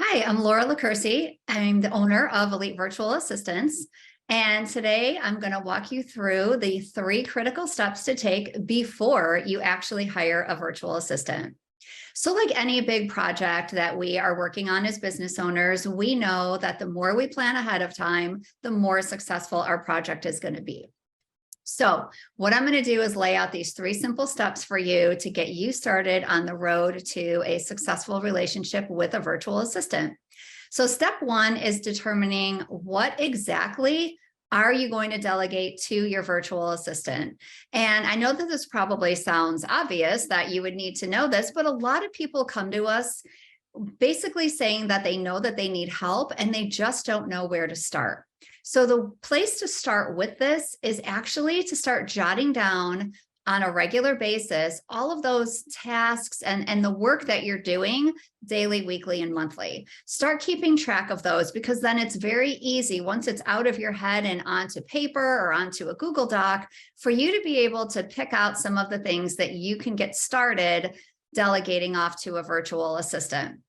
Hi, I'm Laura Licursi. I'm the owner of Elite Virtual Assistants. And today I'm going to walk you through the 3 critical steps to take before you actually hire a virtual assistant. So like any big project that we are working on as business owners, we know that the more we plan ahead of time, the more successful our project is going to be. So what I'm going to do is lay out these 3 simple steps for you to get you started on the road to a successful relationship with a virtual assistant. So step 1 is determining what exactly are you going to delegate to your virtual assistant. And I know that this probably sounds obvious that you would need to know this, but a lot of people come to us basically saying that they know that they need help and they just don't know where to start. So the place to start with this is actually to start jotting down on a regular basis all of those tasks and the work that you're doing daily, weekly, and monthly. Start keeping track of those, because then it's very easy once it's out of your head and onto paper or onto a Google Doc for you to be able to pick out some of the things that you can get started delegating off to a virtual assistant.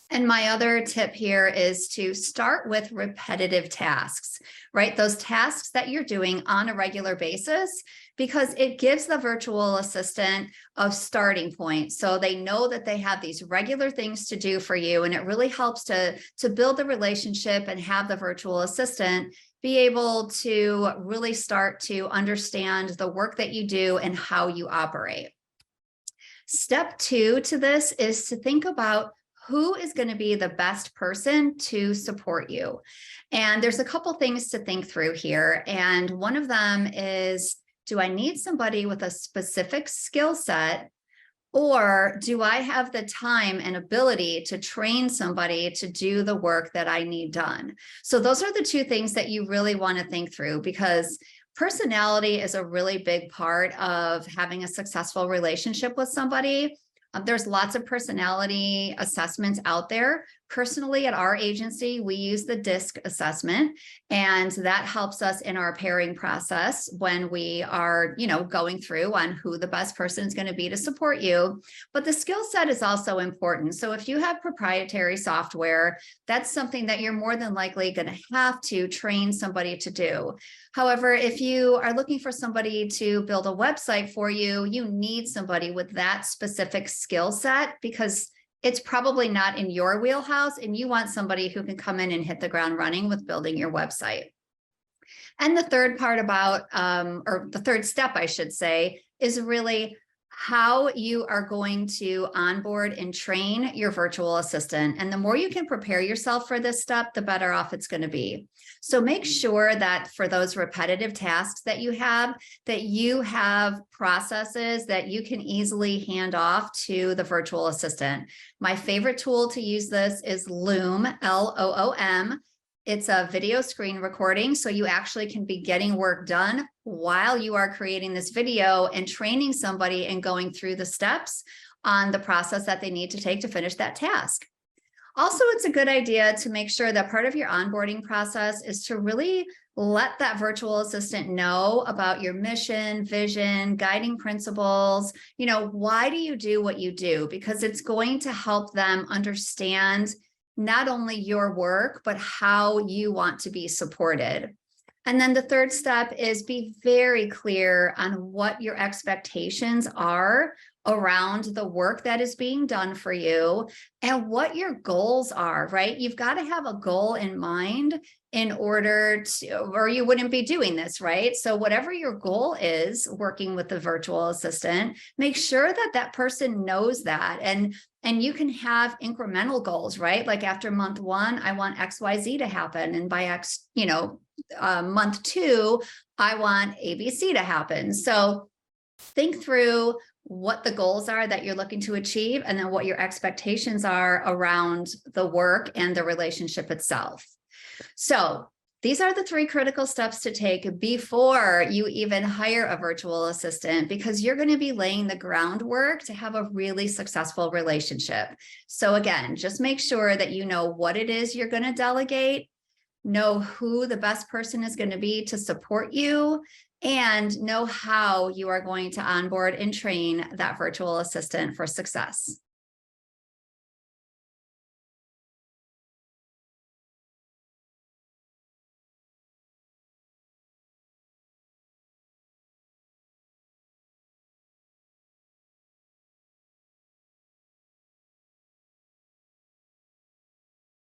And my other tip here is to start with repetitive tasks, right? Those tasks that you're doing on a regular basis, because it gives the virtual assistant a starting point. So they know that they have these regular things to do for you. And it really helps to build the relationship and have the virtual assistant be able to really start to understand the work that you do and how you operate. Step 2 to this is to think about who is going to be the best person to support you. And there's a couple things to think through here. And one of them is, do I need somebody with a specific skill set, or do I have the time and ability to train somebody to do the work that I need done? So those are the 2 things that you really want to think through, because personality is a really big part of having a successful relationship with somebody. There's lots of personality assessments out there. Personally, at our agency, we use the DISC assessment, and that helps us in our pairing process when we are, going through on who the best person is going to be to support you. But the skill set is also important. So if you have proprietary software, that's something that you're more than likely going to have to train somebody to do. However, if you are looking for somebody to build a website for you, you need somebody with that specific skill set, because it's probably not in your wheelhouse and you want somebody who can come in and hit the ground running with building your website. And the third part about, or the third step, I should say, is really how you are going to onboard and train your virtual assistant. And the more you can prepare yourself for this step, the better off it's going to be. So make sure that for those repetitive tasks that you have processes that you can easily hand off to the virtual assistant. My favorite tool to use this is Loom, L-O-O-M. It's a video screen recording, so you actually can be getting work done while you are creating this video and training somebody and going through the steps on the process that they need to take to finish that task. Also, it's a good idea to make sure that part of your onboarding process is to really let that virtual assistant know about your mission, vision, guiding principles. Why do you do what you do? Because it's going to help them understand not only your work, but how you want to be supported. And then the third step is be very clear on what your expectations are around the work that is being done for you and what your goals are, right? You've got to have a goal in mind in order to, or you wouldn't be doing this, right? So whatever your goal is working with the virtual assistant, make sure that that person knows that. And you can have incremental goals, right? Like after month 1, I want XYZ to happen. And by month 2, I want ABC to happen. So think through what the goals are that you're looking to achieve, and then what your expectations are around the work and the relationship itself. So these are the 3 critical steps to take before you even hire a virtual assistant, because you're going to be laying the groundwork to have a really successful relationship. So again, just make sure that you know what it is you're going to delegate, know who the best person is going to be to support you, and know how you are going to onboard and train that virtual assistant for success.